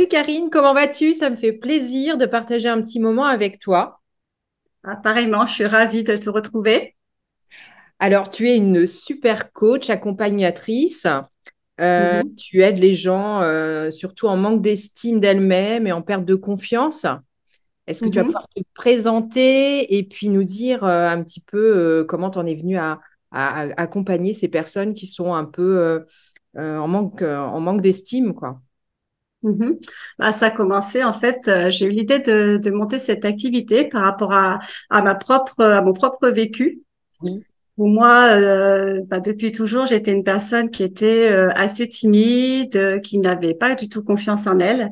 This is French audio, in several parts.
Salut Karine, comment vas-tu? Ça me fait plaisir de partager un petit moment avec toi. Pareillement, je suis ravie de te retrouver. Alors, tu es une super coach, accompagnatrice. Mhm, Tu aides les gens, surtout en manque d'estime d'elles-mêmes et en perte de confiance. Est-ce que tu vas mhm. pouvoir te présenter et puis nous dire un petit peu comment tu en es venue à accompagner ces personnes qui sont un peu en manque d'estime, quoi? Mhm. Ça a commencé, en fait, j'ai eu l'idée de monter cette activité par rapport à mon propre vécu. Oui. Où moi, depuis toujours, j'étais une personne qui était assez timide, qui n'avait pas du tout confiance en elle.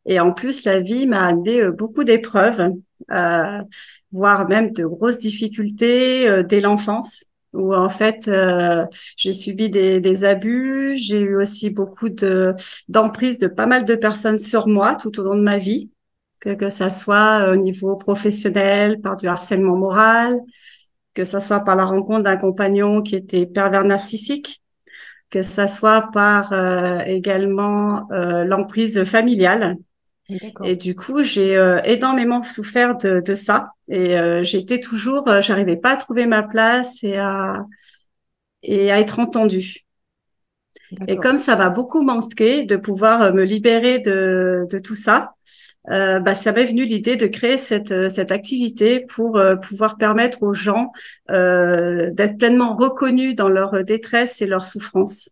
Et en plus, la vie m'a amené beaucoup d'épreuves, euh, voire même de grosses difficultés dès l'enfance, où en fait, j'ai subi des abus. J'ai eu aussi beaucoup d'emprise de pas mal de personnes sur moi tout au long de ma vie, que ça soit au niveau professionnel, par du harcèlement moral, que ça soit par la rencontre d'un compagnon qui était pervers narcissique, que ça soit par également l'emprise familiale. Oui, Et d'accord. du coup, j'ai énormément souffert de ça. Et j'étais toujours, j'arrivais pas à trouver ma place et à être entendue. Et D'accord. comme ça m'a beaucoup manqué de pouvoir me libérer de tout ça, ça m'est venu l'idée de créer cette activité pour pouvoir permettre aux gens d'être pleinement reconnus dans leur détresse et leur souffrance.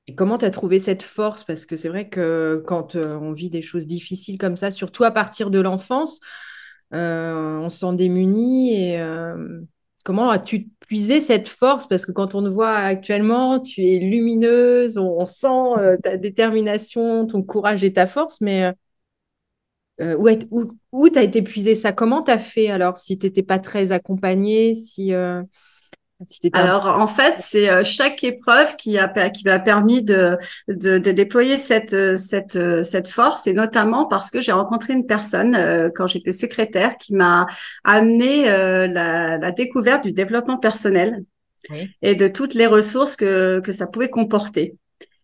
Et comment tu as trouvé cette force? Parce que c'est vrai que quand on vit des choses difficiles comme ça, surtout à partir de l'enfance, on se sent démuni. Et comment as-tu puisé cette force? Parce que quand on te voit actuellement, tu es lumineuse, on sent ta détermination, ton courage et ta force. Mais où tu as été puiser ça? Comment tu as fait alors si tu n'étais pas très accompagnée, si tu étais un peu... Alors en fait, c'est chaque épreuve qui m'a permis de déployer cette force, et notamment parce que j'ai rencontré une personne quand j'étais secrétaire qui m'a amené la découverte du développement personnel Oui, et de toutes les ressources que ça pouvait comporter.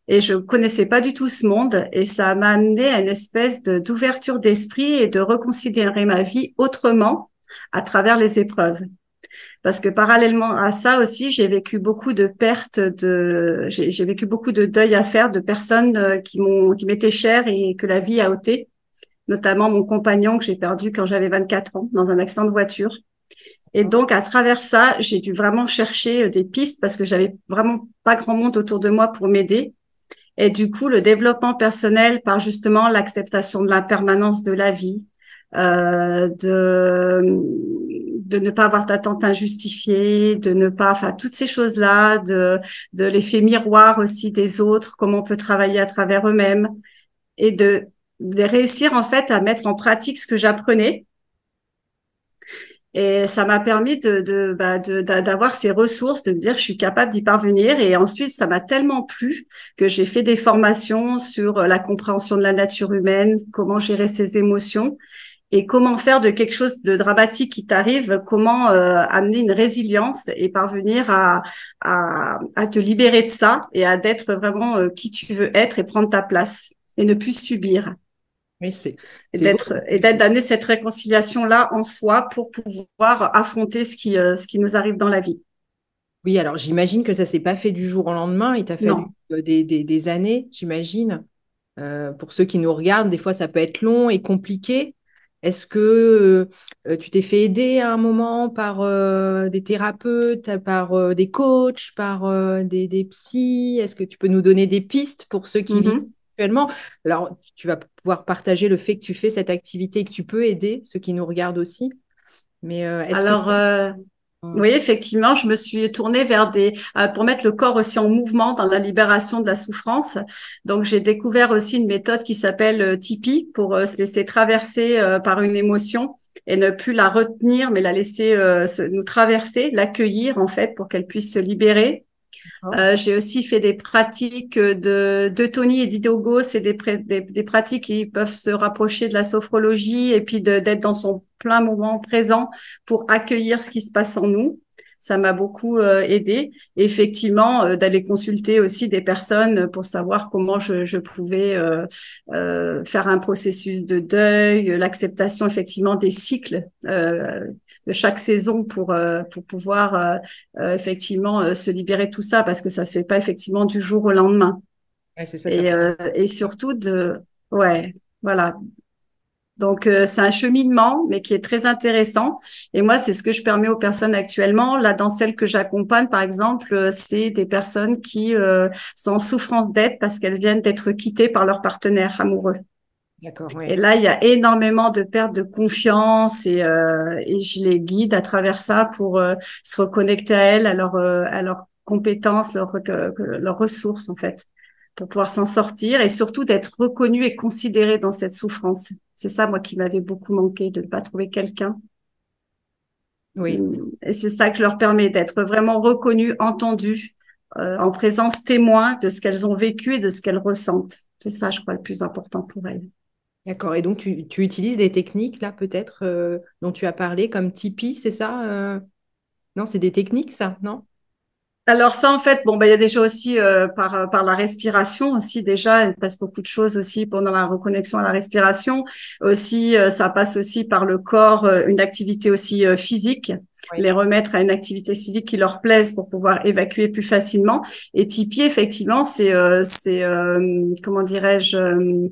Et je connaissais pas du tout ce monde, et ça m'a amené à une espèce d'ouverture d'esprit et de reconsidérer ma vie autrement à travers les épreuves. Parce que parallèlement à ça aussi, j'ai vécu beaucoup de deuil à faire de personnes qui m'étaient chères et que la vie a ôté, notamment mon compagnon que j'ai perdu quand j'avais 24 ans dans un accident de voiture. Et donc, à travers ça, j'ai dû vraiment chercher des pistes parce que j'avais vraiment pas grand monde autour de moi pour m'aider. Et du coup, le développement personnel par justement l'acceptation de l'impermanence de la vie, euh, de, de ne pas avoir d'attente injustifiée, de ne pas, enfin, toutes ces choses-là, de l'effet miroir aussi des autres, comment on peut travailler à travers eux-mêmes et de réussir en fait à mettre en pratique ce que j'apprenais. Et ça m'a permis d'avoir ces ressources, de me dire je suis capable d'y parvenir. Et ensuite, ça m'a tellement plu que j'ai fait des formations sur la compréhension de la nature humaine, comment gérer ses émotions et comment faire de quelque chose de dramatique qui t'arrive, comment amener une résilience et parvenir à te libérer de ça et à d'être vraiment qui tu veux être et prendre ta place et ne plus subir oui, c'est beau. et d'être d'amener cette réconciliation là en soi pour pouvoir affronter ce qui nous arrive dans la vie. Oui, alors j'imagine que ça s'est pas fait du jour au lendemain. Il t'a fallu Non. des années, j'imagine. Pour ceux qui nous regardent, des fois, ça peut être long et compliqué. Est-ce que tu t'es fait aider à un moment par des thérapeutes, par des coachs, par des psys? Est-ce que tu peux nous donner des pistes pour ceux qui vivent Mhm. actuellement? Alors, tu vas pouvoir partager le fait que tu fais cette activité et que tu peux aider ceux qui nous regardent aussi. Mais est-ce que... Alors, oui, effectivement, je me suis tournée pour mettre le corps aussi en mouvement dans la libération de la souffrance. Donc, j'ai découvert aussi une méthode qui s'appelle Tipeee pour se laisser traverser par une émotion et ne plus la retenir, mais la laisser nous traverser, l'accueillir en fait pour qu'elle puisse se libérer. J'ai aussi fait des pratiques de Tony et d'Idogo. C'est des pratiques qui peuvent se rapprocher de la sophrologie et puis d'être dans son plein moment présent pour accueillir ce qui se passe en nous. Ça m'a beaucoup aidé. Effectivement, d'aller consulter aussi des personnes pour savoir comment je pouvais faire un processus de deuil, l'acceptation effectivement des cycles de chaque saison pour pouvoir effectivement se libérer de tout ça parce que ça se fait pas effectivement du jour au lendemain. Ouais, c'est ça, ça prend. Et surtout ouais, voilà. Donc, c'est un cheminement, mais qui est très intéressant. Et moi, c'est ce que je permets aux personnes actuellement. Là, dans celles que j'accompagne, par exemple, c'est des personnes qui sont en souffrance d'aide parce qu'elles viennent d'être quittées par leur partenaire amoureux. D'accord, Et ouais. là, il y a énormément de perte de confiance et je les guide à travers ça pour se reconnecter à elles, à leurs compétences, leurs ressources, en fait, pour pouvoir s'en sortir et surtout d'être reconnu et considéré dans cette souffrance. C'est ça, moi, qui m'avait beaucoup manqué, de ne pas trouver quelqu'un. Oui. Et c'est ça que je leur permets d'être vraiment reconnus, entendus, en présence témoin de ce qu'elles ont vécu et de ce qu'elles ressentent. C'est ça, je crois, le plus important pour elles. D'accord. Et donc, tu utilises des techniques, là, peut-être, dont tu as parlé, comme Tipeee, c'est ça? Non, c'est des techniques, ça, non? Alors ça, en fait, bon, bah, il y a déjà aussi par la respiration aussi déjà, il passe beaucoup de choses aussi pendant la reconnexion à la respiration. Aussi, ça passe aussi par le corps, une activité aussi physique, Oui. les remettre à une activité physique qui leur plaise pour pouvoir évacuer plus facilement. Et Tipeee, effectivement, comment dirais-je,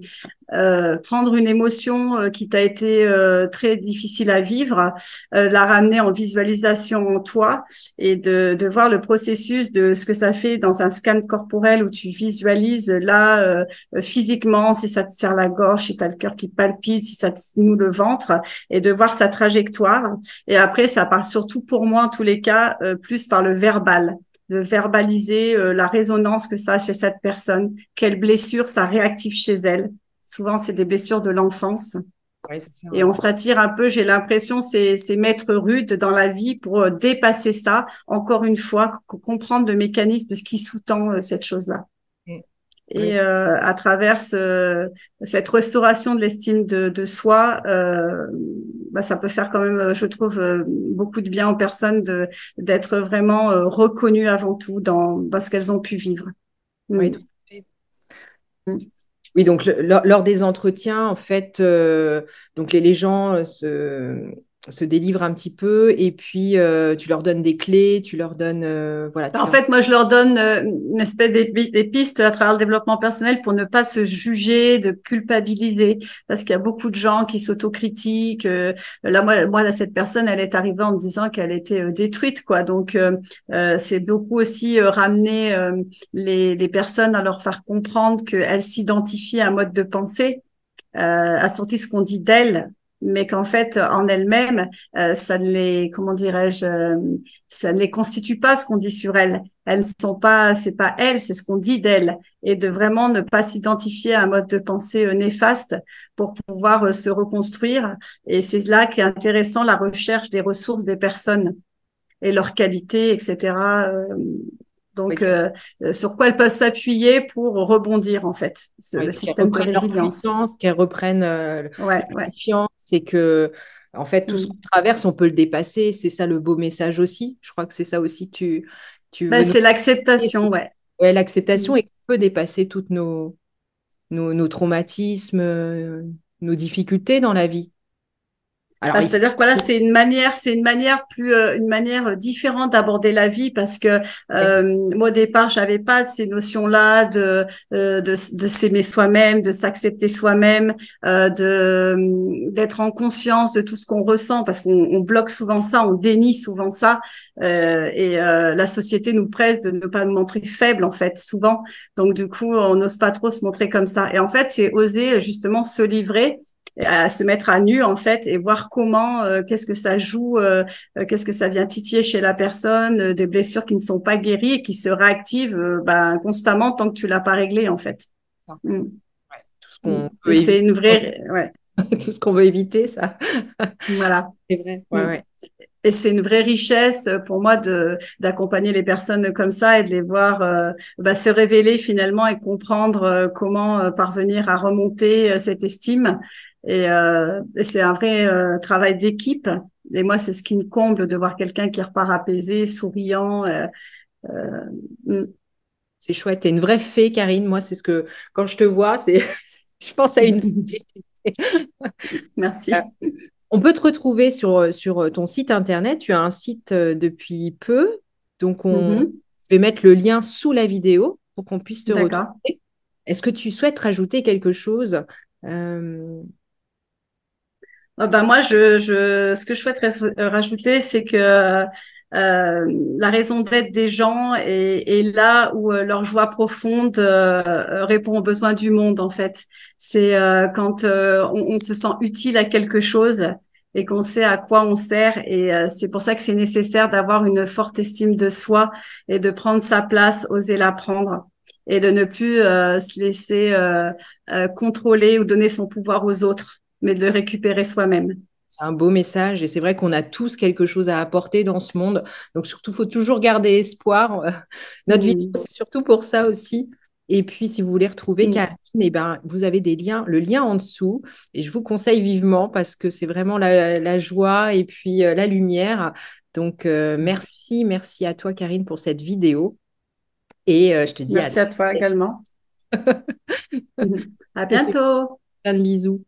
prendre une émotion qui t'a été très difficile à vivre, la ramener en visualisation en toi et de voir le processus de ce que ça fait dans un scan corporel où tu visualises là physiquement si ça te serre la gorge, si tu as le cœur qui palpite, si ça te noue le ventre et de voir sa trajectoire. Et après, ça part surtout pour moi en tous les cas plus par le verbal de verbaliser la résonance que ça a chez cette personne, quelle blessure ça réactive chez elle. Souvent, c'est des blessures de l'enfance. Oui, c'est ça, Et ouais. on s'attire un peu, j'ai l'impression, ces maîtres rudes dans la vie pour dépasser ça, encore une fois, comprendre le mécanisme de ce qui sous-tend cette chose-là. Mm. Oui, Et à travers cette restauration de l'estime de soi, bah, ça peut faire quand même, je trouve, beaucoup de bien aux personnes d'être vraiment reconnues avant tout dans ce qu'elles ont pu vivre. oui, Mm. tout à fait. Oui, donc lors des entretiens, en fait, donc les gens se délivrent un petit peu et puis tu leur donnes des clés, tu leur donnes, voilà, tu En leur... fait, moi, je leur donne une espèce des pistes à travers le développement personnel pour ne pas se juger, de culpabiliser, parce qu'il y a beaucoup de gens qui s'autocritiquent. Là, là, cette personne, elle est arrivée en me disant qu'elle était détruite, quoi. Donc, c'est beaucoup aussi ramener les personnes à leur faire comprendre qu'elles s'identifient à un mode de pensée a sorti ce qu'on dit d'elle, mais qu'en fait, en elle-même, ça ne les, comment dirais-je, ça ne les constitue pas ce qu'on dit sur elles. Elles ne sont pas, c'est pas elles, c'est ce qu'on dit d'elles. Et de vraiment ne pas s'identifier à un mode de pensée néfaste pour pouvoir se reconstruire. Et c'est là qu'est intéressant la recherche des ressources des personnes et leurs qualités, etc. oui, Donc, sur quoi elles peuvent s'appuyer pour rebondir, en fait, le oui, qu'elles système de reprennent leur résilience. puissance, qu'elles reprennent Ouais, la ouais. confiance et que, en fait, tout ce qu'on Mm. traverse, on peut le dépasser. C'est ça le beau message aussi. Je crois que c'est ça aussi que tu Ben, veux nous c'est dire. l'acceptation, ouais. Ouais, l'acceptation Mm. et qu'on peut dépasser toutes nos traumatismes, nos difficultés dans la vie. Alors, Bah, il c'est-à-dire que voilà, une manière différente d'aborder la vie parce que moi au départ, j'avais pas ces notions-là de s'aimer soi-même, de s'accepter soi-même, d'être en conscience de tout ce qu'on ressent parce qu'on bloque souvent ça, on dénie souvent ça la société nous presse de ne pas nous montrer faibles en fait souvent. Donc du coup, on n'ose pas trop se montrer comme ça. Et en fait, c'est oser justement se livrer à se mettre à nu en fait et voir comment qu'est-ce que ça joue qu'est-ce que ça vient titiller chez la personne des blessures qui ne sont pas guéries et qui se réactivent constamment tant que tu l'as pas réglé en fait. Mm. tout ce Mm. qu'on Et peut c'est éviter, une vraie ouais, tout ce qu'on veut éviter, ça. voilà. C'est vrai. Ouais, Mm. ouais. Et c'est une vraie richesse pour moi de d'accompagner les personnes comme ça et de les voir se révéler finalement et comprendre comment parvenir à remonter cette estime. Et c'est un vrai travail d'équipe Et moi, c'est ce qui me comble de voir quelqu'un qui repart apaisé, souriant. Euh, mm, C'est chouette. T'es une vraie fée, Karine. Moi, c'est ce que, quand je te vois, c'est, je pense à une fée. Merci. On peut te retrouver sur ton site internet. Tu as un site depuis peu. Donc, Mhm. je vais mettre le lien sous la vidéo pour qu'on puisse te D'accord. retrouver. Est-ce que tu souhaites rajouter quelque chose? Euh, Ben moi, ce que je souhaiterais rajouter, c'est que la raison d'être des gens est là où leur joie profonde répond aux besoins du monde, en fait. C'est quand on se sent utile à quelque chose et qu'on sait à quoi on sert. Et c'est pour ça que c'est nécessaire d'avoir une forte estime de soi et de prendre sa place, oser la prendre. Et de ne plus se laisser contrôler ou donner son pouvoir aux autres, mais de le récupérer soi-même. c'est un beau message et c'est vrai qu'on a tous quelque chose à apporter dans ce monde. Donc surtout, il faut toujours garder espoir. Notre vidéo, Mm, c'est surtout pour ça aussi. Et puis, si vous voulez retrouver mm. Karine, eh ben, vous avez des liens, le lien en dessous. Et je vous conseille vivement parce que c'est vraiment la joie et puis la lumière. Donc, merci, merci à toi, Karine, pour cette vidéo. Et je te dis à Merci à toi également. À bientôt. plein de bisous.